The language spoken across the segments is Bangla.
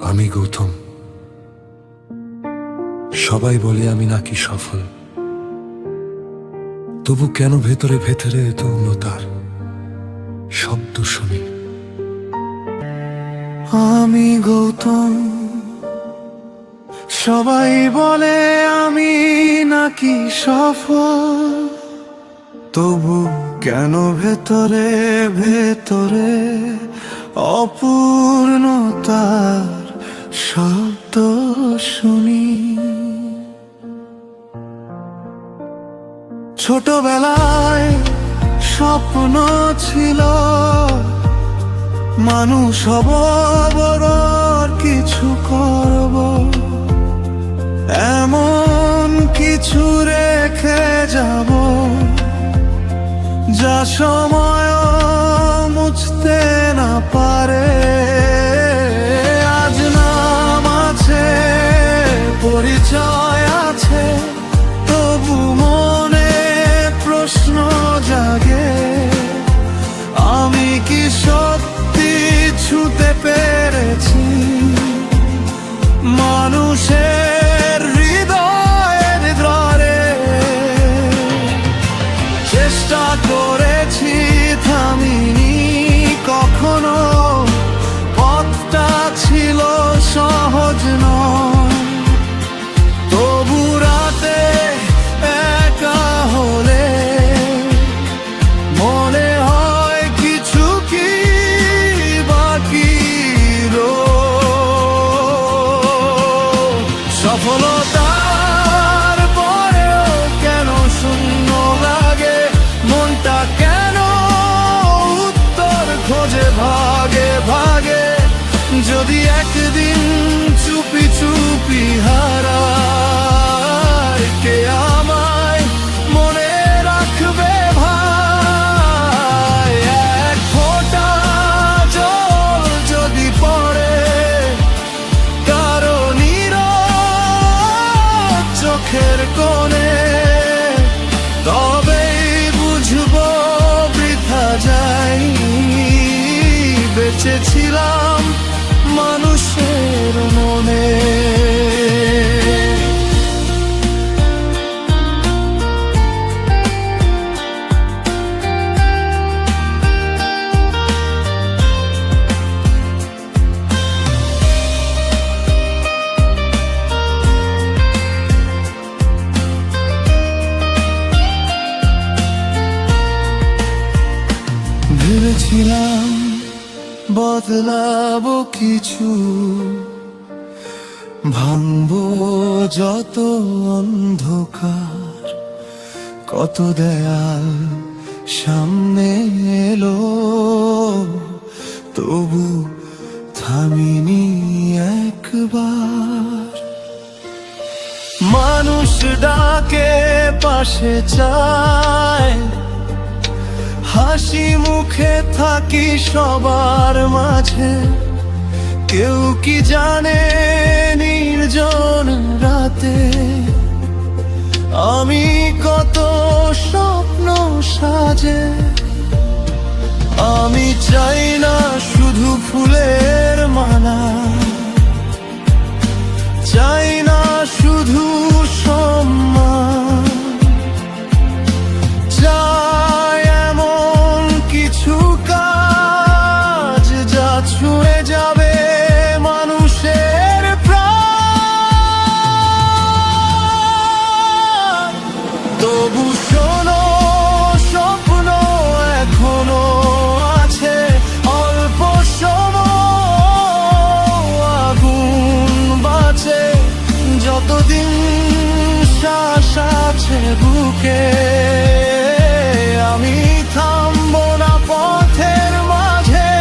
আমি গৌতম। সবাই বলে আমি নাকি সফল, তবু কেন ভেতরে ভেতরে এত উন্নতার শব্দ শুনি। আমি গৌতম, সবাই বলে আমি নাকি সফল, তবু কেন ভেতরে ভেতরে অপূর্ণতার শব্দ শুনি। ছোটবেলায় স্বপ্ন ছিল মানুষ হব, বড় কিছু করব, এমন কিছু রেখে যাব যা সময় মুছতে না পারে। আজ নাম আছে, পরিচয় আছে, তবু মনে প্রশ্ন জাগে, আমি কি সত্যি ছুঁতে পেরেছি মানুষের হৃদয়ের দ্বারে? চেষ্টা করেছি, থামিনি কখনো, পথটা ছিল সহজ নয়, তবু রাতে একা হলে মনে হয় কিছু কি বাকি সফলতার পরেও কেন শূন্য লাগে মনটা, কেন উত্তর খোঁজে ভাগে ভাগে? যদি একদিন চুপি চুপি হারায়, কে আমায় মনে রাখবে ভাই? এক ফোঁটা জল যদি পড়ে কারো নীরব চোখের কোণে, তবেই বুঝবো বৃথা যায়নি, বেঁচেছিলাম মানুষের মনে। ভেবেছিলাম বদলাবো কিছু, ভাঙবো যত অন্ধকার, কত দেয়াল সামনে এলো, তবু থামিনি একবার। মানুষ ডাকে পাশে চায়, হাসি মুখে থাকি সবার মাঝে, কেউ কি জানে নির্জন রাতে আমি কত স্বপ্ন সাজে? আমি চাই না শুধু ফুলের মালা, চাই না শুধু সম্মান, চাই এমন কিছু কাজ যা ছুঁয়ে যাবে মানুষের প্রাণ। তবু শোনো, স্বপ্ন এখনো আছে, অল্প সময় আগুন বাঁচে, যতদিন শ্বাস আছে বুকে আমি থামবো না পথের মাঝে।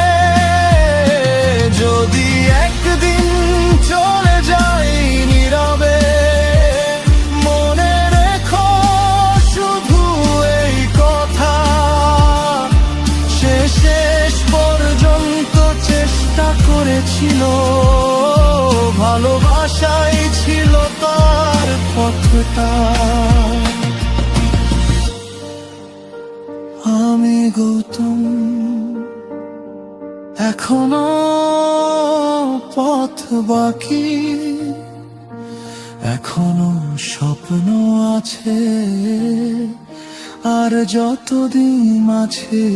যদি একদিন চলে যাই নীরবে, মনে রেখো শুধু এই কথা, সে শেষ পর্যন্ত চেষ্টা করেছিল, ভালোবাসাই ছিল তার পথটা। আমি গৌতম, এখনো পথ পথ বাকি, এখনো স্বপ্ন আছে, আর যতদিন আছে